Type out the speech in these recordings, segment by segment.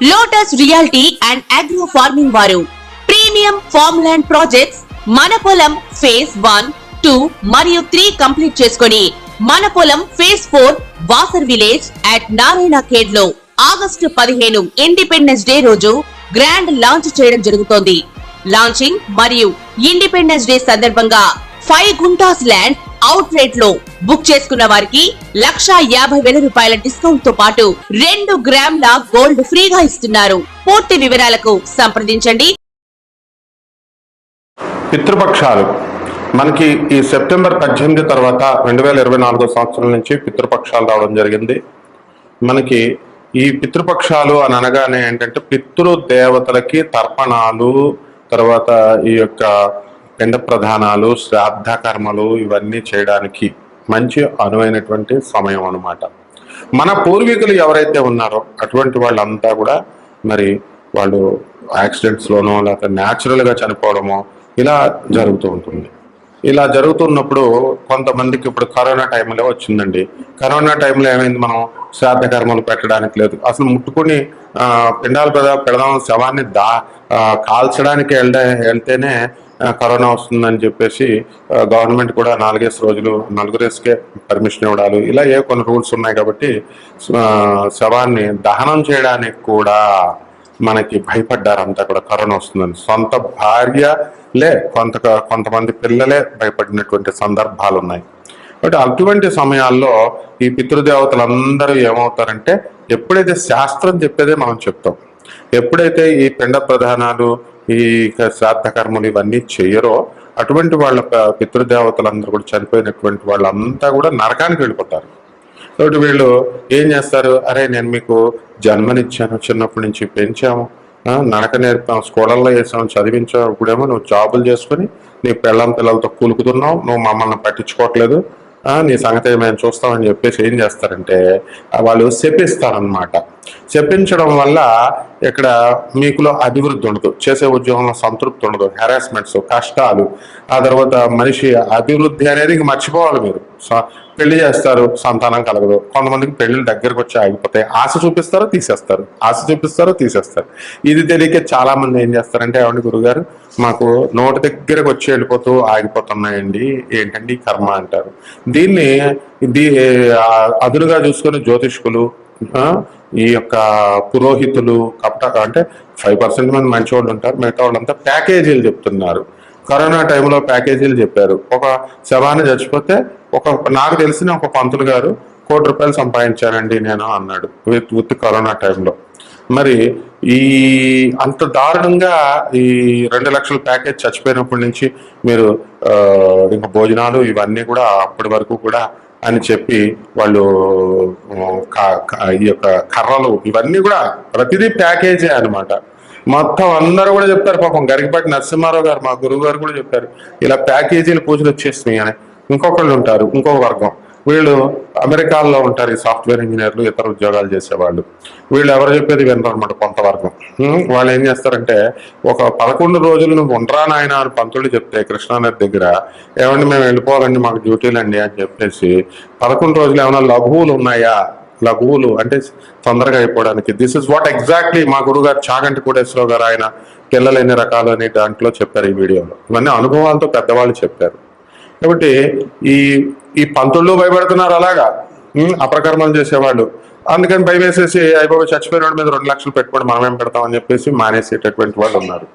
Lotus reality and agro farming వారు premium farm land projects మన పొలం ఫేజ్ 1, 2 మరియు 3 కంప్లీట్ చేసుకొని మన పొలం phase 4 Wasar village at Narayana Khed లో ఆగస్టు 15 ఇండిపెండెన్స్ డే రోజు గ్రాండ్ లాంచ్ చేయడం జరుగుతోంది. లాంచింగ్ మరియు ఇండిపెండెన్స్ డే సందర్భంగా 5 గుంటాస్ ల్యాండ్ అవుట్ రేట్ లో బుక్ చేసుకున్న వారికి 1,50,000 రూపాయల డిస్కౌంట్ తో పాటు 2 గ్రాముల గోల్డ్ ఫ్రీగా ఇస్తున్నారు. పూర్తి వివరాలకు సంప్రదించండి. పితృపక్షాలు మనకి ఈ సెప్టెంబర్ 18 తర్వాత 2024 సంవత్సరం నుంచి పితృపక్షాలు రావడం జరిగింది. మనకి ఈ పితృపక్షాలు అని అనగానే ఏంటంటే పితృదేవతలకి తర్పణాలు, తర్వాత ఈ యొక్క పిండ ప్రధానాలు, శ్రాద్ధ కర్మలు ఇవన్నీ చేయడానికి మంచి అనువైనటువంటి సమయం అన్నమాట. మన పూర్వీకులు ఎవరైతే ఉన్నారో అటువంటి వాళ్ళంతా కూడా మరి వాళ్ళు యాక్సిడెంట్స్లోనో లేకపోతే న్యాచురల్గా చనిపోవడమో ఇలా జరుగుతూ ఉంటుంది. ఇలా జరుగుతున్నప్పుడు కొంతమందికి ఇప్పుడు కరోనా టైంలో వచ్చిందండి. కరోనా టైంలో ఏమైంది, మనం శ్రాద్ధ కర్మలు పెట్టడానికి లేదు, అసలు ముట్టుకుని పిండాలు పెడదాం శవాన్ని కాల్చడానికి వెళ్తేనే కరోనా వస్తుందని చెప్పేసి గవర్నమెంట్ కూడా 4 రోజులు నలుగురేసుకే పర్మిషన్ ఇవ్వడాలు, ఇలా కొన్ని రూల్స్ ఉన్నాయి. కాబట్టి శవాన్ని దహనం చేయడానికి కూడా మనకి భయపడ్డారు అంతా కూడా కరోనా వస్తుందని. సొంత భార్యలే కొంతమంది పిల్లలే భయపడినటువంటి సందర్భాలు ఉన్నాయి. కాబట్టి అటువంటి సమయాల్లో ఈ పితృదేవతలందరూ ఏమవుతారంటే, ఎప్పుడైతే శాస్త్రం చెప్పేదే మనం చెప్తాం, ఎప్పుడైతే ఈ పిండ ప్రధానాలు, ఈ శ్రాద్ధ కర్మలు ఇవన్నీ చెయ్యరో అటువంటి వాళ్ళ పితృదేవతలందరూ కూడా చనిపోయినటువంటి వాళ్ళంతా కూడా నరకానికి వెళ్ళిపోతారు. కాబట్టి వీళ్ళు ఏం చేస్తారు, అరే నేను మీకు జన్మనిచ్చాను, చిన్నప్పటి నుంచి పెంచాము, నడక నేర్పాము, స్కూళ్ళల్లో వేసాము, చదివించావు, ఇప్పుడేమో నువ్వు జాబులు చేసుకుని నీ పిల్లలతో కూలుకుతున్నావు, నువ్వు మమ్మల్ని పట్టించుకోవట్లేదు, నీ సంగతి మేము చూస్తామని చెప్పేసి ఏం చేస్తారంటే వాళ్ళు శపిస్తారనమాట. శపించడం వల్ల ఇక్కడ మీకులో అభివృద్ధి ఉండదు, చేసే ఉద్యోగంలో సంతృప్తి ఉండదు, హెరాస్మెంట్స్, కష్టాలు, ఆ తర్వాత మనిషి అభివృద్ధి అనేది మర్చిపోవాలి. మీరు పెళ్లి చేస్తారు, సంతానం కలగదు, కొంతమందికి పెళ్లిళ్ళు దగ్గరకు వచ్చి ఆగిపోతాయి, ఆశ చూపిస్తారో తీసేస్తారు. ఇది తెలియక చాలా మంది ఏం చేస్తారంటే, ఏమండి గురుగారు మాకు నోటి దగ్గరకు వచ్చి వెళ్ళిపోతూ ఆగిపోతున్నాయండి, ఏంటండి కర్మ అంటారు. దీన్ని అదునుగా చూసుకుని జ్యోతిష్కులు, ఈ యొక్క పురోహితులు అంటే 5% మంది మంచి వాళ్ళు ఉంటారు, మిగతా వాళ్ళంతా ప్యాకేజీలు చెప్తున్నారు. కరోనా టైంలో ప్యాకేజీలు చెప్పారు. ఒక శవాన్ని చచ్చిపోతే నాకు తెలిసిన ఒక పంతులు గారు 1 కోటి రూపాయలు సంపాదించానండి నేను అన్నాడు విత్ కరోనా టైంలో. మరి ఈ అంత దారుణంగా ఈ 2 లక్షల ప్యాకేజ్ చచ్చిపోయినప్పటి నుంచి మీరు ఇంకా భోజనాలు ఇవన్నీ కూడా అప్పటి వరకు కూడా అని చెప్పి వాళ్ళు ఈ యొక్క కర్రలు ఇవన్నీ కూడా ప్రతిదీ ప్యాకేజే అనమాట. మొత్తం అందరూ కూడా చెప్తారు. పాపం గరికపాటి నరసింహారావు గారు మా గురువు గారు కూడా చెప్పారు, ఇలా ప్యాకేజీలు పూజలు వచ్చేసినాయి అని. ఇంకొకళ్ళు ఉంటారు, ఇంకొక వర్గం, వీళ్ళు అమెరికాలో ఉంటారు, ఈ సాఫ్ట్వేర్ ఇంజనీర్లు, ఇతర ఉద్యోగాలు చేసేవాళ్ళు. వీళ్ళు ఎవరు చెప్పేది వినరు అనమాట. కొంత వర్గం వాళ్ళు ఏం చేస్తారంటే, ఒక 11 రోజులు నువ్వు ఉండరా నాయన అని పంతులు చెప్తే కృష్ణానది దగ్గర, ఏమండి మేము వెళ్ళిపోవాలండి మాకు డ్యూటీలండి అని చెప్పేసి 11 రోజులు ఏమైనా లఘువులు ఉన్నాయా, లఘువులు అంటే తొందరగా అయిపోవడానికి. దిస్ ఇస్ వాట్ ఎగ్జాక్ట్లీ మా గురుగారు చాగంటి కోటేశ్వరరావు గారు ఆయన పిల్లలు ఎన్ని రకాలు అని దాంట్లో చెప్పారు ఈ వీడియోలో. ఇవన్నీ అనుభవాలతో పెద్దవాళ్ళు చెప్పారు. కాబట్టి ఈ పంతుళ్ళు భయపడుతున్నారు అలాగా అపకర్మలు చేసేవాళ్ళు. అందుకని భయం వేసేసి అయిపోయి చచ్చిపోయిన వాడి మీద 2 లక్షలు పెట్టుకోండి మనమేం పెడతామని చెప్పేసి మానేసేటటువంటి వాళ్ళు ఉన్నారు.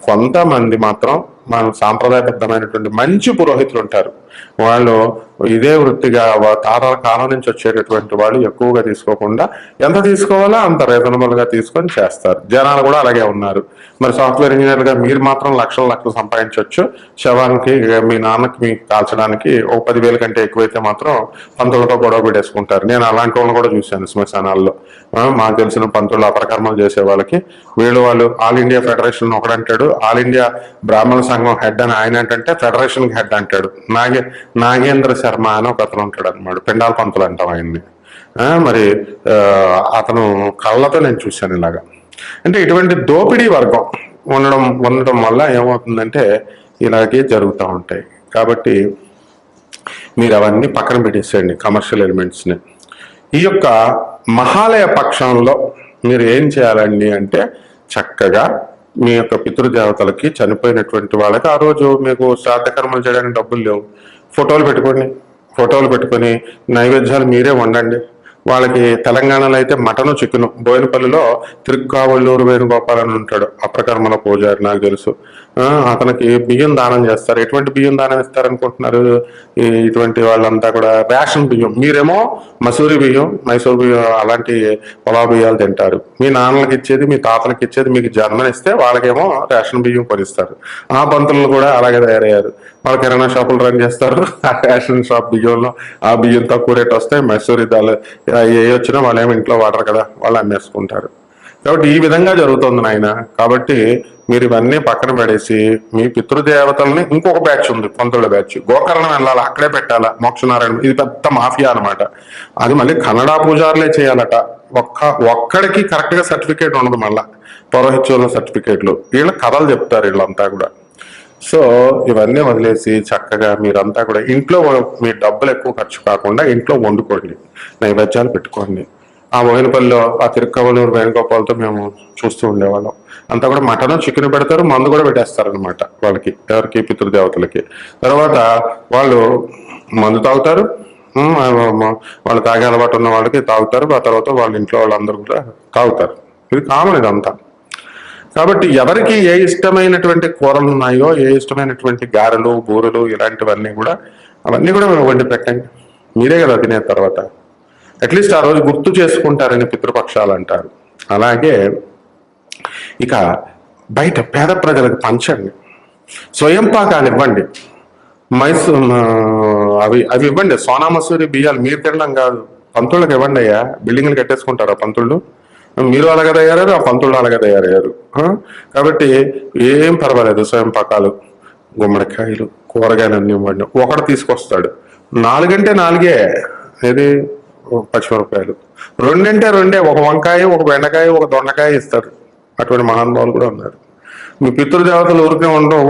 కొంతమంది మాత్రం మన సాంప్రదాయబద్ధమైనటువంటి మంచి పురోహితులు ఉంటారు. వాళ్ళు ఇదే వృత్తిగా తాతల కాలం నుంచి వచ్చేటటువంటి వాళ్ళు ఎక్కువగా తీసుకోకుండా ఎంత తీసుకోవాలో అంత రీజనబుల్ గా తీసుకొని చేస్తారు. జనాలు కూడా అలాగే ఉన్నారు. మరి సాఫ్ట్వేర్ ఇంజనీర్ గా మీరు మాత్రం లక్షలు సంపాదించవచ్చు, శవానికి మీ నాన్నకి మీకు కాల్చడానికి 10,000 కంటే ఎక్కువైతే మాత్రం పంతులతో గొడవ పెట్టేసుకుంటారు. నేను అలాంటి వాళ్ళని కూడా చూశాను శ్మశానాల్లో. మాకు తెలిసిన పంతులు అపరకర్మలు చేసే వాళ్ళకి వాళ్ళు ఆల్ ఇండియా ఫెడరేషన్ ఒకడంటాడు, all India Brahmana Sangham head అని ఆయన ఏంటంటే ఫెడరేషన్ హెడ్ అంటాడు. నాగేంద్ర శర్మ అని ఒక అతను ఉంటాడు అనమాట, పిండాల పంతులు అంటాం ఆయన్ని. మరి అతను కళ్ళతో నేను చూశాను ఇలాగా. అంటే ఇటువంటి దోపిడీ వర్గం ఉండడం వల్ల ఏమవుతుందంటే ఇలాగే జరుగుతూ ఉంటాయి. కాబట్టి మీరు అవన్నీ పక్కన పెట్టేసేయండి కమర్షియల్ ఎలిమెంట్స్ని. ఈ యొక్క మహాలయ పక్షంలో మీరు ఏం చేయాలండి అంటే చక్కగా మీ యొక్క పితృదేవతలకి చనిపోయినటువంటి వాళ్ళకి ఆ రోజు మీకు శ్రాద్ధ కర్మలు చేయడానికి డబ్బులు లేవు, ఫోటోలు పెట్టుకొని నైవేద్యాలు మీరే వండండి. వాళ్ళకి తెలంగాణలో అయితే మటను చికెను, బోయినపల్లిలో తిరుక్కావళ్ళూరు వేణుగోపాల్ అని ఉంటాడు అప్రకర్మల పూజారి, నాకు తెలుసు. అతనికి బియ్యం దానం చేస్తారు. ఎటువంటి బియ్యం దానం ఇస్తారనుకుంటున్నారు? ఇటువంటి వాళ్ళంతా కూడా రేషన్ బియ్యం. మీరేమో మసూరి బియ్యం, మైసూర్ బియ్యం అలాంటి పొలా బియ్యాలు తింటారు. మీ నాన్నలకి ఇచ్చేది, మీ తాతలకి ఇచ్చేది మీకు జన్మనిస్తే వాళ్ళకేమో రేషన్ బియ్యం కొనిస్తారు. ఆ పంతులు కూడా అలాగే తయారయ్యారు. వాళ్ళు కిరాణా షాపులు రన్ చేస్తారు. ఆ రేషన్ షాప్ బియ్యంలో ఆ బియ్యం తక్కువ రేట్ వస్తాయి. మసూరి దాల్ ఏ వచ్చినా వాళ్ళేమో ఇంట్లో వాడరు కదా, వాళ్ళు అమ్మేసుకుంటారు. కాబట్టి ఈ విధంగా జరుగుతుంది నాయన. కాబట్టి మీరు ఇవన్నీ పక్కన పడేసి మీ పితృదేవతల్ని, ఇంకొక బ్యాచ్ ఉంది పంతుల బ్యాచ్, గోకర్ణం వెళ్ళాలా, అక్కడే పెట్టాలా మోక్షనారాయణ. ఇది పెద్ద మాఫియా అనమాట. అది మళ్ళీ కన్నడ పూజారులే చేయాలట. ఒక్కడికి కరెక్ట్ గా సర్టిఫికేట్ ఉండదు. మళ్ళా పౌరోహిత్యంలో సర్టిఫికేట్లు, వీళ్ళ కథలు చెప్తారు వీళ్ళంతా కూడా. సో ఇవన్నీ వదిలేసి చక్కగా మీరంతా కూడా ఇంట్లో మీ డబ్బులు ఎక్కువ ఖర్చు కాకుండా ఇంట్లో వండుకోండి, నైవేద్యాలు పెట్టుకోండి. ఆ బోయినపల్లిలో ఆ తిరుక్కవలూరు వేణుగోపాలతో మేము చూస్తూ ఉండేవాళ్ళం. అంతా కూడా మటన్ చికెన్ పెడతారు, మందు కూడా పెట్టేస్తారనమాట వాళ్ళకి, ఎవరికి పితృదేవతలకి. తర్వాత వాళ్ళు మందు తాగుతారు, వాళ్ళు తాగే అలవాటు ఉన్న వాళ్ళకి తాగుతారు. ఆ తర్వాత వాళ్ళ ఇంట్లో వాళ్ళందరూ కూడా తాగుతారు. ఇది కామన్ ఇదంతా. కాబట్టి ఎవరికి ఏ ఇష్టమైనటువంటి కూరలు ఉన్నాయో, ఏ ఇష్టమైనటువంటి గారెలు, బూరెలు ఇలాంటివన్నీ కూడా అవన్నీ కూడా వండి పెట్టండి. మీరే కదా తినే తర్వాత. అట్లీస్ట్ ఆ రోజు గుర్తు చేసుకుంటారని పితృపక్షాలు అంటారు. అలాగే ఇక బయట పేద ప్రజలకు పంచండి, స్వయం పాకాలు ఇవ్వండి, అవి ఇవ్వండి. సోనా మసూరి బియ్యాలు మీరు తినడం కాదు, పంతుళ్ళకి ఇవ్వండి. అయ్యా బిల్డింగ్లు కట్టేసుకుంటారా పంతుళ్ళు? మీరు అలాగే తయారయ్యారు, ఆ పంతుళ్ళు అలాగే తయారయ్యారు. కాబట్టి ఏం పర్వాలేదు. స్వయం పాకాలు, గుమ్మడికాయలు, కూరగాయలు అన్ని ఇవ్వండి. ఒకడు తీసుకొస్తాడు, 4 అంటే 4, ఏది పచ్చిమిరపకాయలు, 2 అంటే 2, ఒక వంకాయ, ఒక బెండకాయ, ఒక దొండకాయ ఇస్తారు. అటువంటి మహానుభావులు కూడా ఉన్నారు. మీ పితృదేవతలు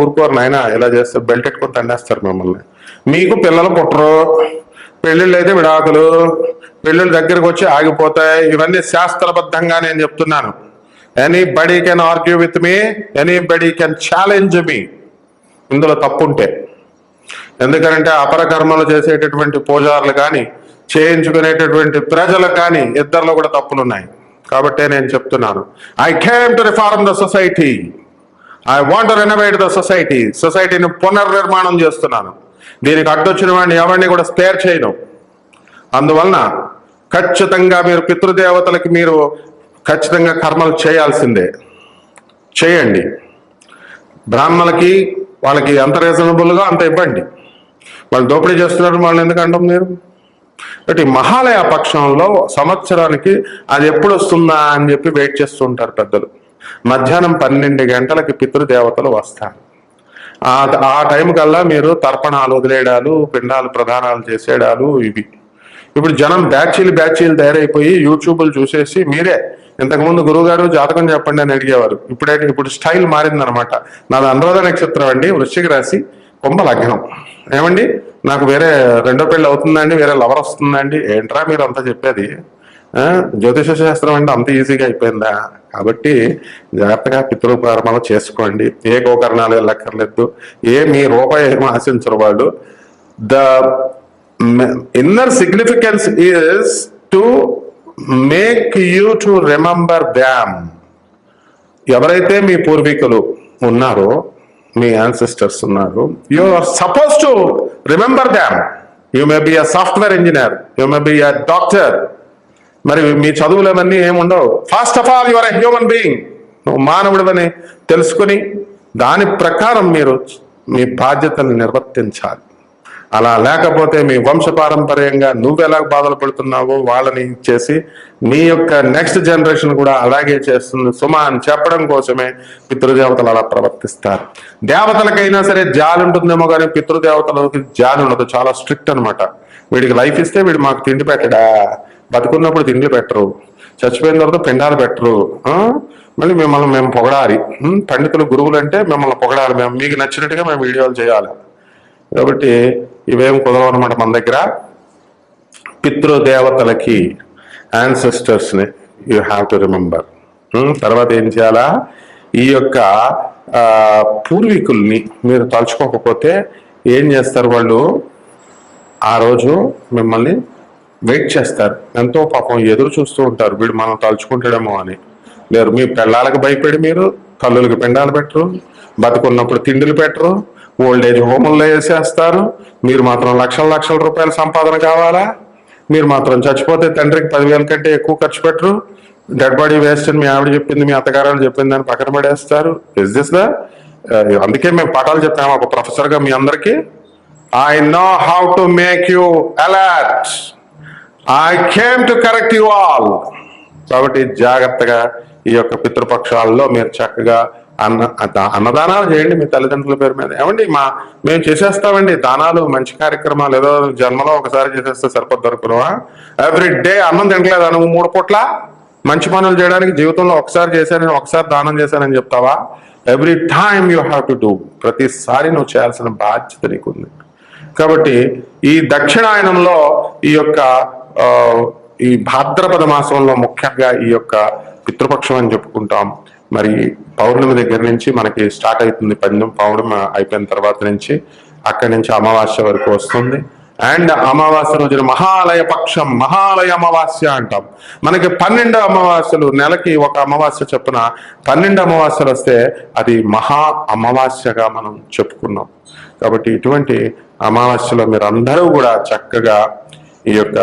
ఊరుకోరు నాయన. ఇలా చేస్తే బెల్ట్ ఎట్టుకొని తండేస్తారు మిమ్మల్ని. మీకు పిల్లలు పుట్టరు, పెళ్ళిళ్ళు అయితే విడాకులు, పెళ్ళిళ్ళ దగ్గరకు వచ్చి ఆగిపోతాయి. ఇవన్నీ శాస్త్రబద్ధంగా నేను చెప్తున్నాను. Anybody can argue with me, anybody can challenge me ఇందులో తప్పుంటే. ఎందుకంటే అపరకర్మలు చేసేటటువంటి పూజారులు కానీ, చేయించుకునేటటువంటి ప్రజలకు కానీ ఇద్దరిలో కూడా తప్పులున్నాయి. కాబట్టే నేను చెప్తున్నాను, I came to reform the society, I want to renovate the society. సొసైటీని పునర్నిర్మాణం చేస్తున్నాను. దీనికి అడ్డొచ్చిన వాడిని ఎవరిని కూడా స్పేర్ చేయను. అందువలన ఖచ్చితంగా మీరు పితృదేవతలకి మీరు ఖచ్చితంగా కర్మలు చేయాల్సిందే. చేయండి. బ్రాహ్మణులకి వాళ్ళకి ఎంత రీజనబుల్గా అంత ఇవ్వండి. వాళ్ళు దోపిడీ చేస్తున్నారు, వాళ్ళు ఎందుకంటాం మీరు? కాబట్టి మహాలయ పక్షంలో సంవత్సరానికి అది ఎప్పుడు వస్తుందా అని చెప్పి వెయిట్ చేస్తుంటారు పెద్దలు. మధ్యాహ్నం 12 గంటలకి పితృదేవతలు వస్తారు. ఆ టైం కల్లా మీరు తర్పణాలు వదిలేయడాలు, పిండాలు ప్రదానాలు చేసేడాలు ఇవి. ఇప్పుడు జనం బ్యాచీలు తయారైపోయి యూట్యూబ్లు చూసేసి మీరే ఇంతకుముందు గురువుగారు జాతకం చెప్పండి అని అడిగేవారు. ఇప్పుడు స్టైల్ మారిందనమాట. నాది అనురాధ నక్షత్రం అండి, వృశ్చిక రాశి, కుంభ లగ్నం. ఏమండి నాకు వేరే రెండో పెళ్ళి అవుతుందండి, వేరే లవర్ వస్తుందండి. ఏంట్రా మీరు అంతా చెప్పేది? జ్యోతిష శాస్త్రం అంటే అంత ఈజీగా అయిపోయిందా? కాబట్టి జాగ్రత్తగా పితృకర్మలు చేసుకోండి. ఏ గోకర్ణాలు వెళ్ళక్కర్లేదు, మీ రూపాయి ఏమో ఆశించరు వాళ్ళు. The inner significance is to make you to remember them. ఎవరైతే మీ పూర్వీకులు ఉన్నారో, మీ యాన్సిస్టర్స్ ఉన్నారు, you are suppose to remember them. You may be a software engineer, you may be a doctor. మరి మీ చదువులవన్నీ ఏముండవు. First of all your a human being. నువ్వు మానవుడివని తెలుసుకుని దాని ప్రకారం మీరు మీ బాధ్యతను నిర్వర్తించాలి. అలా లేకపోతే మీ వంశపారంపర్యంగా నువ్వెలా బాధలు పడుతున్నావో వాళ్ళని ఇచ్చేసి నీ యొక్క నెక్స్ట్ జనరేషన్ కూడా అలాగే చేస్తుంది సుమా అని చెప్పడం కోసమే పితృదేవతలు అలా ప్రవర్తిస్తారు. దేవతలకైనా సరే జాలి ఉంటుందేమో కానీ పితృదేవతలకి జాలి ఉండదు. చాలా స్ట్రిక్ట్ అనమాట. వీడికి లైఫ్ ఇస్తే వీడు మాకు తిండి పెట్టడా, బతుకున్నప్పుడు తిండి పెట్టరు, చచ్చిపోయిన తర్వాత పిండాలు పెట్టరు, మళ్ళీ మిమ్మల్ని మేము పొగడాలి. పండితులు గురువులు అంటే మిమ్మల్ని పొగడాలి, మేము మీకు నచ్చినట్టుగా మేము వీడియోలు చేయాలి. కాబట్టి ఇవేం కుదరవు అనమాట మన దగ్గర. పితృదేవతలకి, యాన్సెస్టర్స్ని యూ హ్యావ్ టు రిమెంబర్. తర్వాత ఏం చేయాలా, ఈ యొక్క పూర్వీకుల్ని మీరు తలుచుకోకపోతే ఏం చేస్తారు వాళ్ళు, ఆ రోజు మిమ్మల్ని వెయిట్ చేస్తారు, ఎంతో పాపం ఎదురు చూస్తూ ఉంటారు, వీడు మనం తలుచుకుంటాడేమో అని. లేరు, మీ పెళ్ళాలకు భయపడి మీరు తల్లులకి పిండాలు పెట్టరు, బతుకున్నప్పుడు తిండిలు పెట్టరు, ఓల్డేజ్ హోముల్లో వేసేస్తారు. మీరు మాత్రం లక్షల లక్షల రూపాయల సంపాదన కావాలా, మీరు మాత్రం చచ్చిపోతే తండ్రికి 10,000 కంటే ఎక్కువ ఖర్చు పెట్టరు. డెడ్ బాడీ వేస్ట్ అని మీ ఆవిడ చెప్పింది, మీ అత్తగారు చెప్పింది అని పక్కన పడేస్తారు. ఇస్ దిస్ ద అందుకే మేము పాఠాలు చెప్తాము ఒక ప్రొఫెసర్గా మీ అందరికీ. I know how to make you alert. I came to correct you all. కాబట్టి జాగ్రత్తగా ఈ యొక్క పితృపక్షాల్లో మీరు చక్కగా అన్నదానాలు చేయండి మీ తల్లిదండ్రుల పేరు మీద. ఏమండి మేము చేసేస్తామండి దానాలు, మంచి కార్యక్రమాలు, ఏదో జన్మలో ఒకసారి చేసేస్తే సరిపోద్ది అనుకున్నావా? ఎవ్రీ డే అన్నం తినట్లేదా నువ్వు 3 పూట్ల? మంచి పనులు చేయడానికి జీవితంలో ఒకసారి చేశానని, ఒకసారి దానం చేశానని చెప్తావా? Every time you have to do. ప్రతిసారి నువ్వు చేయాల్సిన బాధ్యత నీకుంది. కాబట్టి ఈ దక్షిణాయనంలో ఈ యొక్క ఈ భాద్రపద మాసంలో ముఖ్యంగా ఈ యొక్క పితృపక్షం అని చెప్పుకుంటాం. మరి పౌర్ణమి దగ్గర నుంచి మనకి స్టార్ట్ అవుతుంది పందెం. పౌర్ణమి అయిపోయిన తర్వాత నుంచి అక్కడి నుంచి అమావాస్య వరకు వస్తుంది. అండ్ అమావాస్య రోజున మహాలయ పక్షం, మహాలయ అమావాస్య అంటాం. మనకి 12 అమావాస్యలు, నెలకి ఒక అమావాస్య చొప్పున 12 అమావాస్యలు వస్తే అది మహా అమావాస్యగా మనం చెప్పుకున్నాం. కాబట్టి ఇటువంటి అమావాస్యలో మీరు అందరూ కూడా చక్కగా ఈ యొక్క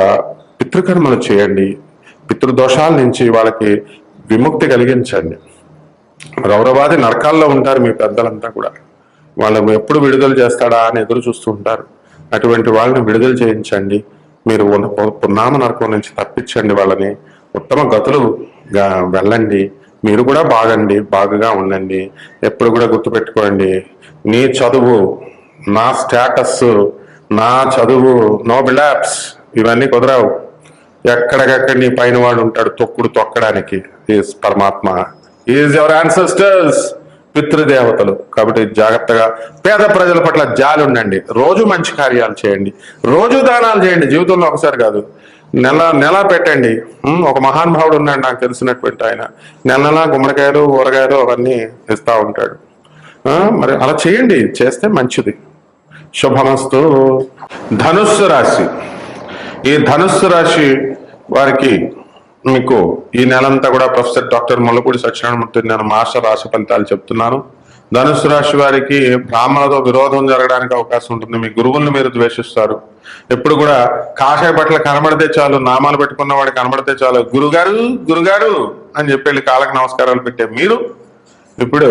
పితృకర్మలు చేయండి, పితృదోషాల నుంచి వాళ్ళకి విముక్తి కలిగించండి. రౌరవాది నరకాల్లో ఉంటారు మీ పెద్దలంతా కూడా, వాళ్ళని ఎప్పుడు విడుదల చేస్తాడా అని ఎదురు చూస్తూ ఉంటారు. అటువంటి వాళ్ళని విడుదల చేయించండి. మీరు పున్నామ నరకం నుంచి తప్పించండి వాళ్ళని. ఉత్తమ గతులుగా వెళ్ళండి. మీరు కూడా బాగుగా ఉండండి. ఎప్పుడు కూడా గుర్తుపెట్టుకోండి, నీ చదువు, నా స్టేటస్, నా చదువు, నో బిల్డప్స్ ఇవన్నీ కుదరవు. ఎక్కడికక్కడ నీ పైన వాడు ఉంటాడు తొక్కడానికి. ఈజ్ పరమాత్మ, ఈజ్ ఎవర్ యాన్సెస్టర్స్, పితృదేవతలు. కాబట్టి జాగ్రత్తగా పేద ప్రజల పట్ల జాలి ఉండండి. రోజు మంచి కార్యాలు చేయండి, రోజు దానాలు చేయండి. జీవితంలో ఒకసారి కాదు, నెల పెట్టండి. ఒక మహానుభావుడు ఉన్నాడు నాకు తెలిసినటువంటి ఆయన, నెలలా గుమ్మడికాయలు, ఊరగాయలు అవన్నీ ఇస్తా ఉంటాడు. మరి అలా చేయండి, చేస్తే మంచిది. శుభమస్తు. ధనుస్సు రాశి, ఈ ధనుస్సు రాశి వారికి మీకు ఈ నెలంతా కూడా ప్రొఫెసర్ డాక్టర్ ముల్లపూడి సత్యనారాయణమూర్తి నేను మాస్టర్ రాశి ఫలితాలు చెప్తున్నాను. ధనుస్సు రాశి వారికి బ్రాహ్మణులతో విరోధం జరగడానికి అవకాశం ఉంటుంది. మీ గురువుల్ని మీరు ద్వేషిస్తారు. ఎప్పుడు కూడా కాషాయ బట్టలు కనబడితే చాలు, నామాలు పెట్టుకున్న వాడు కనబడితే చాలు, గురుగారు అని చెప్పి కాళ్ళకి నమస్కారాలు పెట్టే మీరు ఇప్పుడు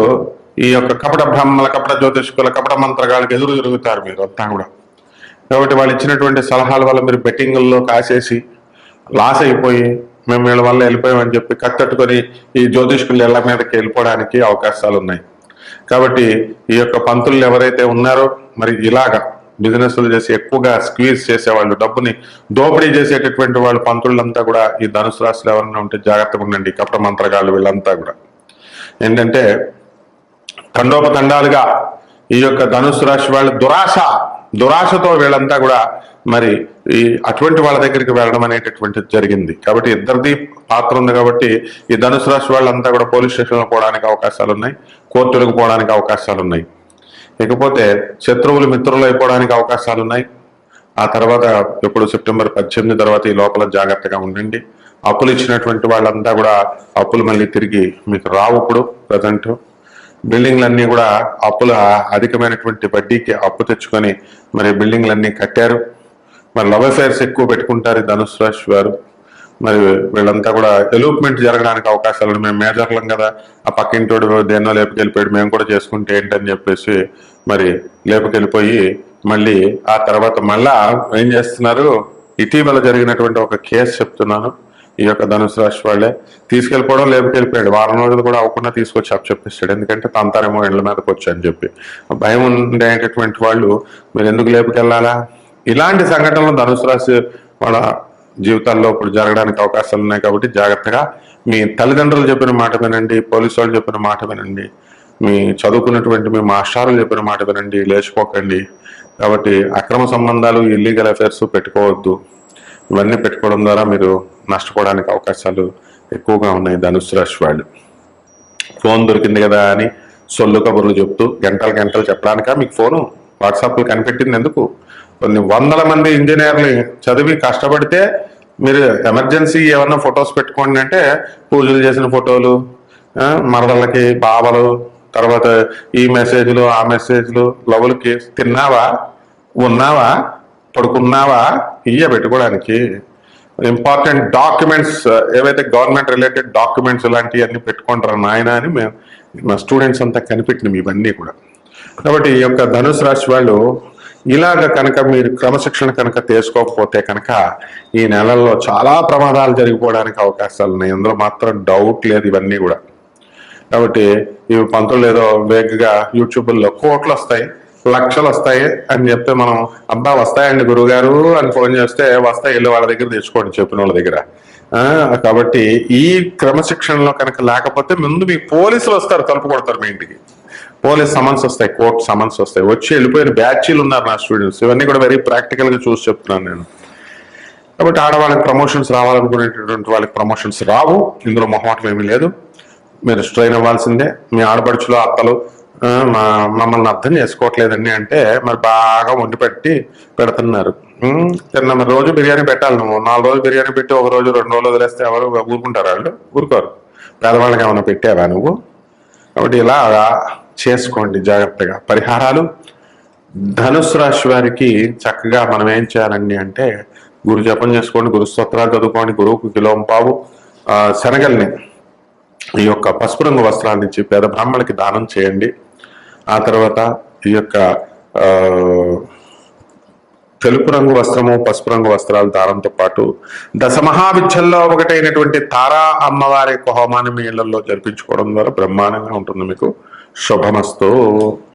ఈ యొక్క కపట బ్రాహ్మణుల, కపట జ్యోతిష్కుల, కపట మంత్రగాళ్ళకి ఎదురు తిరుగుతారు మీరు అంతా కూడా. కాబట్టి వాళ్ళు ఇచ్చినటువంటి సలహాల వల్ల మీరు బెట్టింగుల్లో కాసేసి లాస్ అయిపోయి మేము వీళ్ళ వల్ల వెళ్ళిపోయామని చెప్పి కట్టట్టుకొని ఈ జ్యోతిష్కులు ఇళ్ల మీదకి వెళ్ళిపోవడానికి అవకాశాలు ఉన్నాయి. కాబట్టి ఈ యొక్క పంతులు ఎవరైతే ఉన్నారో మరి ఇలాగా బిజినెస్లు చేసి ఎక్కువగా స్క్వీజ్ చేసేవాళ్ళు, డబ్బుని దోపిడీ చేసేటటువంటి వాళ్ళు పంతులంతా కూడా ఈ ధనుసు రాశిలో ఎవరైనా ఉంటే జాగ్రత్తగా ఉండండి. కపట మంత్రగాళ్ళు వీళ్ళంతా కూడా ఏంటంటే తండోపతండాలుగా ఈ యొక్క ధనుసు రాశి వాళ్ళు దురాశతో వీళ్ళంతా కూడా మరి ఈ అటువంటి వాళ్ళ దగ్గరికి వెళ్ళడం అనేటటువంటిది జరిగింది. కాబట్టి ఇద్దరిది పాత్ర ఉంది. కాబట్టి ఈ ధనుసు రాశి వాళ్ళంతా కూడా పోలీస్ స్టేషన్లో పోవడానికి అవకాశాలు ఉన్నాయి, కోర్టులకు పోవడానికి అవకాశాలు ఉన్నాయి. ఇకపోతే శత్రువులు మిత్రులు అయిపోవడానికి అవకాశాలు ఉన్నాయి. ఆ తర్వాత ఇప్పుడు సెప్టెంబర్ 18 తర్వాత ఈ లోపల జాగ్రత్తగా ఉండండి. అప్పులు ఇచ్చినటువంటి వాళ్ళంతా కూడా అప్పులు మళ్ళీ తిరిగి మీకు రావు. ఇప్పుడు ప్రజెంట్ బిల్డింగ్లన్నీ కూడా అప్పుల అధికమైనటువంటి వడ్డీకి అప్పు తెచ్చుకొని మరి బిల్డింగ్లన్నీ కట్టారు. మరి లవ్ అఫైర్స్ ఎక్కువ పెట్టుకుంటారు ధనుసు రాశి వారు. మరి వీళ్ళంతా కూడా ఎలూప్మెంట్ జరగడానికి అవకాశాలు. మేము మేజర్లం కదా, ఆ పక్కింటోడు దేన్నో లేపుకెళ్ళిపోయాడు, మేము కూడా చేసుకుంటే ఏంటని చెప్పేసి మరి లేపుకెళ్ళిపోయి మళ్ళీ ఆ తర్వాత మళ్ళా ఏం చేస్తున్నారు, ఇటీవల జరిగినటువంటి ఒక కేసు చెప్తున్నాను. ఈ యొక్క ధనుసు రాశి వాళ్ళే తీసుకెళ్ళిపోవడం, లేపుకెళ్ళిపోయాడు. వారం రోజులు కూడా అవ్వకుండా తీసుకొచ్చి చెప్పిస్తాడు. ఎందుకంటే తంతారేమో ఇళ్ళ మీదకి వచ్చి అని చెప్పి భయం ఉండేటటువంటి వాళ్ళు మీరు ఎందుకు లేపుకెళ్ళాలా? ఇలాంటి సంఘటనలు ధనుసు రాశి వాళ్ళ జీవితాల్లో ఇప్పుడు జరగడానికి అవకాశాలు ఉన్నాయి. కాబట్టి జాగ్రత్తగా మీ తల్లిదండ్రులు చెప్పిన మాట వినండి, పోలీసు వాళ్ళు చెప్పిన మాట వినండి, మీ చదువుకున్నటువంటి మీ మాస్టారులు చెప్పిన మాట వినండి, లేచిపోకండి. కాబట్టి అక్రమ సంబంధాలు, ఇల్లీగల్ అఫైర్స్ పెట్టుకోవద్దు. ఇవన్నీ పెట్టుకోవడం ద్వారా మీరు నష్టపోవడానికి అవకాశాలు ఎక్కువగా ఉన్నాయి ధనుసు రాశి వాళ్ళు. ఫోన్ దొరికింది కదా అని సొల్లు కబుర్లు చెప్తూ గంటలు గంటలు చెప్పడానిక మీకు ఫోను వాట్సాప్లో కనిపెట్టింది ఎందుకు? కొన్ని వందల మంది ఇంజనీర్లు చదివి కష్టపడితే మీరు ఎమర్జెన్సీ ఏమన్నా ఫొటోస్ పెట్టుకోండి అంటే పూజలు చేసిన ఫోటోలు, మరదలకి బావలు, తర్వాత ఈ మెసేజ్లు ఆ మెసేజ్లు, లవ్లకి తిన్నావా, ఉన్నావా, పడుకున్నావా, ఇయ్య పెట్టుకోవడానికి. ఇంపార్టెంట్ డాక్యుమెంట్స్ ఏవైతే గవర్నమెంట్ రిలేటెడ్ డాక్యుమెంట్స్ ఇలాంటివన్నీ పెట్టుకుంటారు నాయన అని మేము మా స్టూడెంట్స్ అంతా కనిపెట్టినాం ఇవన్నీ కూడా. కాబట్టి ఈ యొక్క ధనుసు రాశి వాళ్ళు ఇలాగ కనుక మీరు క్రమశిక్షణ కనుక తీసుకోకపోతే కనుక ఈ నెలల్లో చాలా ప్రమాదాలు జరిగిపోవడానికి అవకాశాలు ఉన్నాయి, అందులో మాత్రం డౌట్ లేదు ఇవన్నీ కూడా. కాబట్టి ఇవి పంతులు ఏదో వేగంగా యూట్యూబ్లో కోట్లు వస్తాయి, లక్షలు వస్తాయి అని చెప్తే మనం అబ్బా వస్తాయండి గురువుగారు అని ఫోన్ చేస్తే వస్తాయి, వెళ్ళి వాళ్ళ దగ్గర తెచ్చుకోండి చెప్పిన వాళ్ళ దగ్గర. కాబట్టి ఈ క్రమశిక్షణలో కనుక లేకపోతే ముందు మీ పోలీసులు వస్తారు, తలుపు కొడతారు మీ ఇంటికి, పోలీస్ సమన్స్ వస్తాయి, కోర్టు సమన్స్ వస్తాయి, వచ్చి వెళ్ళిపోయిన బ్యాచీలు ఉన్నారు నా స్టూడెంట్స్. ఇవన్నీ కూడా వెరీ ప్రాక్టికల్ గా చూసి చెప్తున్నాను నేను. కాబట్టి ఆడవాళ్ళకి ప్రమోషన్స్ రావాలనుకునేటటువంటి వాళ్ళకి ప్రమోషన్స్ రావు, ఇందులో మొహమాటం ఏమీ లేదు. మీరు స్ట్రైన్ అవ్వాల్సిందే. మీ ఆడపడుచులు అత్తలు మమ్మల్ని అర్థం చేసుకోవట్లేదండి అంటే మరి బాగా వండి పెడుతున్నారు. తిన్న మరి రోజు బిర్యానీ పెట్టాలి, నువ్వు 4 రోజులు బిర్యానీ పెట్టి 1 రోజు 2 రోజులు వదిలేస్తే ఎవరు ఊరుకుంటారు? వాళ్ళు ఊరుకోరు. పేదవాళ్ళకి ఏమైనా పెట్టావా నువ్వు? కాబట్టి ఇలా చేసుకోండి జాగ్రత్తగా. పరిహారాలు ధనుసు రాశి వారికి చక్కగా మనం ఏం చేయాలండి అంటే గురు జపం చేసుకోండి, గురు స్తోత్రాలు చదువుకోండి, గురువుకు కిలోంపావు శనగల్ని ఈ యొక్క పసుపు రంగు వస్త్రాల నుంచి పేద బ్రాహ్మణులకి దానం చేయండి. ఆ తర్వాత ఈ యొక్క తెలుపు రంగు వస్త్రము, పసుపు రంగు వస్త్రాలు దానంతో పాటు దశమహావిద్యల్లో ఒకటైనటువంటి తారా అమ్మవారి యొక్క హోమాన్ని మీ ఇళ్లలో జరిపించుకోవడం ద్వారా బ్రహ్మాండంగా ఉంటుంది. మీకు శుభమస్తు.